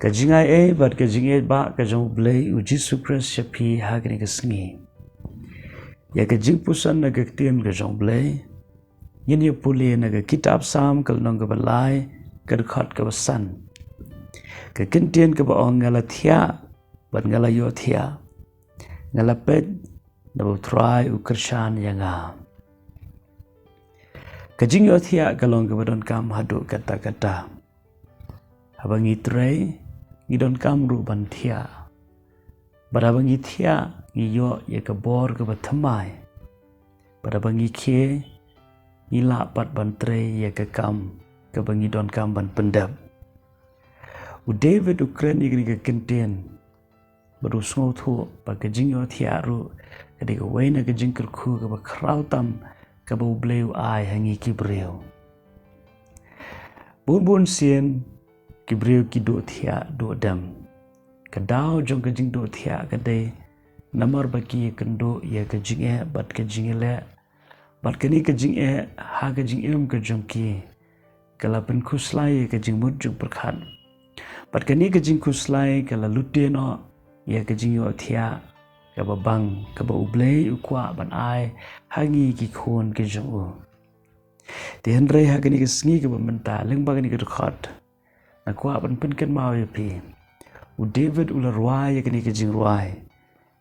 Ka jingai bat ka jingai ba ka jong blei u Jesus Christ shapi hagni ka sngi. Ya ka jing puson na ka ktien ka jong blei. Yin ya puli na ka kitab Salm kal nong ka balai ka khot ka basan. Ka ktien ka ba ong ngala thiah bat ngala ïohthiah. Ngala peit na U Trai u kyrshan yanga. Ka jingiohthiah ka long ka badon kam hadu kata-kata. Abang U Trai ngidon kam ru ban thiah. Barabang thiah ngiyo ya ka bor ka bathamai. Barabang kie ngila pat ban trai ya ka kam ka bangi don kam ban pendap. U David Ukraine igni ka kentien baru sngo thu pa ka jingiohthiah ru ka de ka waina ka jingkal khu ka ba krau tam ka ba U Blei u ai hangi ki breu. Bun sien ki breu ki do thiah do dam. Ka dau jong ka jing do thiah ka de namar baki ka do ya ka jing bat ka jing le bat ka ni ka jing ha ka jing ka jong ki ka la pen khuslai ka jing mut jong perkhat bat ka ni ka jing khuslai ka la lutte no ya ka jing ïohthiah ka ba bang ka ba U Blei u kwa ban ai hangi ki khon ka jong u te henrei ha ka ni ka sngi ka ba menta leng ba ka ni ka khat na kwa ban pen kan mau ya pi U David ula ruai ya ka ni ka jing ruai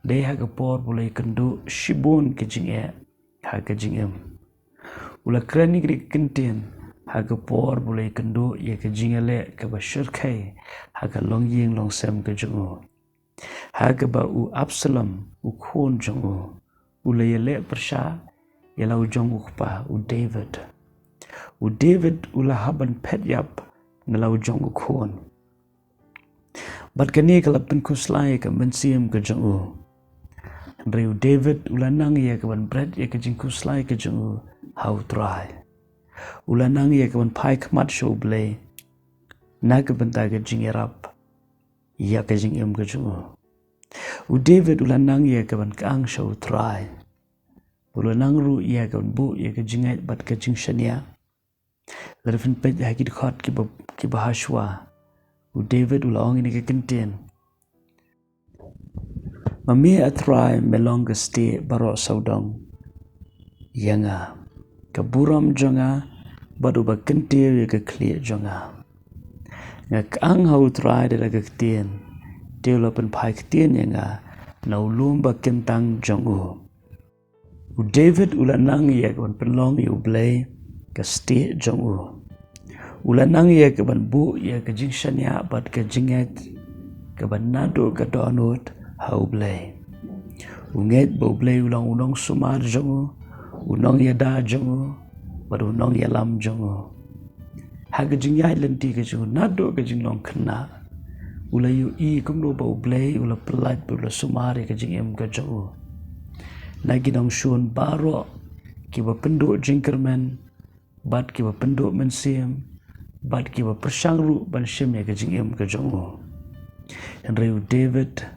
de ha ka por bulai kandu shibun ka jing ha ka jing ula krani ka kentien ha ka por bulai kandu ya ka jing le ka ba shirkai ha ka long ying long sem ka jong u ha ka ba U Absalom u khon jong u le le persha ya la u jong u pa U David ula haban pet yap na la u jong u khon bat ka ni ka la pen khuslai ka mensim ka jong u Reu David ula nang ya ka ban bread ya ka jing khuslai ka jong u ha U Trai ula nang ya ka ban pai khmat sho blei na ka ban ta ka jing rap ya ka jing ka jong U David ula nang ya ka ban kang sho U Trai ula nang ru ya ka ban bu ya ka jing bat ka jing shania la fin pet ha ki khot ki ba hashwa U David ula ong ni ka kentien Mami atrai melong ka sti baro saudong yanga ka buram jonga badu ba kentir ya ka kli jonga ngak ang ha U Trai de la ka ktien deula pen pai ktien yanga na ulum ba kentang jong U David ula nang ya ka pen long U Blei ka sti jong ula nang ya ka ban bu ya ka jing shania bat ka jinget ka ban nado ka donut ha U Blei unget ba U Blei ulang unong sumar jong unong ya da jong bat unong ya lam jong ha ka jing ya lenti ka jong nado ka jing long khna ula yu kum do ba U Blei ula pelat ula sumar ka jing ka jong lagi dong shun baro ki ba pendo jingkerman bat ki ba pendo mensim bat ki ba persang ru ban shem ya ka jing ka jong Reu David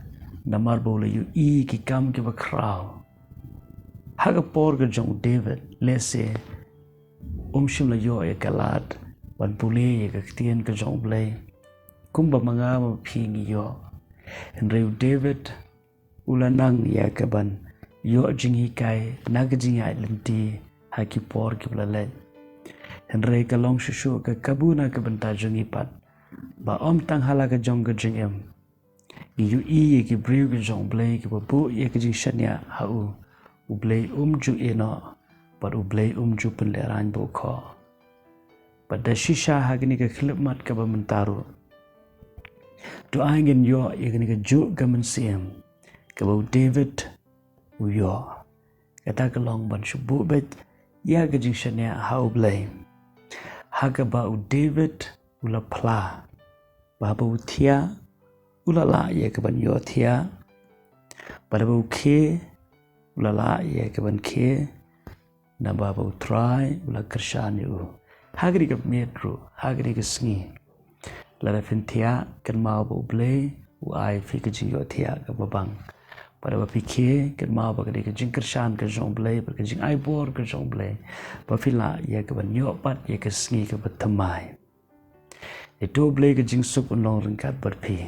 namar bole yu ki kam ki ba krau ha ka por ka jong David lese shim la yo ya kalat ban pule ya ka ktien ka jong Blei kum ba manga ma phingi yo Reu David ula nang ya ka ban yo jing hi kai na ka jing ai lenti ha ki por ki bla le Rei ka long shushu ka kabuna ka ban ta jong hi pat ba tang hala ka jong ka jing yu ki breu ka jong Blei ka bu ya ka jing shania ha U Blei ju no but U Blei ju pen le ran bo kho but da shisha ha ni ka khilip mat ka ba mentaru to angin yo ya ni ka ju ka mensim ka ba David U yo kata ka long ban shubu bet ya ka jing shania ha U Blei ha ka ba U David ula pla ba ba U thiah ula la ya ka ban ïohthiah ba ba U ke ula la ya ka ban ke naba ba U Trai ula kyrshan yu hagri ka metro hagri ka sngi la fin thiah kan mau ba U Blei u ai fi ka jing ïohthiah ka ba bang pada ba pikir kan mau ba ka jing kyrshan ka jong Blei ba ka jing ai bor ka jong Blei ba fila ya ka ban yo pat ya ka sngi ka ba thamai Itu Blei ke jing sup un long ringkat berpi.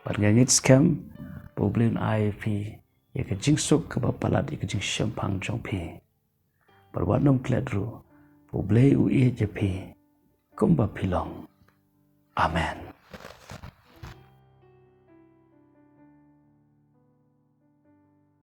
Bar ngangit scam, bu Blei un ai pi. Ya ke jing sup ke bapalat ya ke jing syampang jong pi. Bar wat nom kledru, bu Blei u je pi. Kumba pilong. Amen.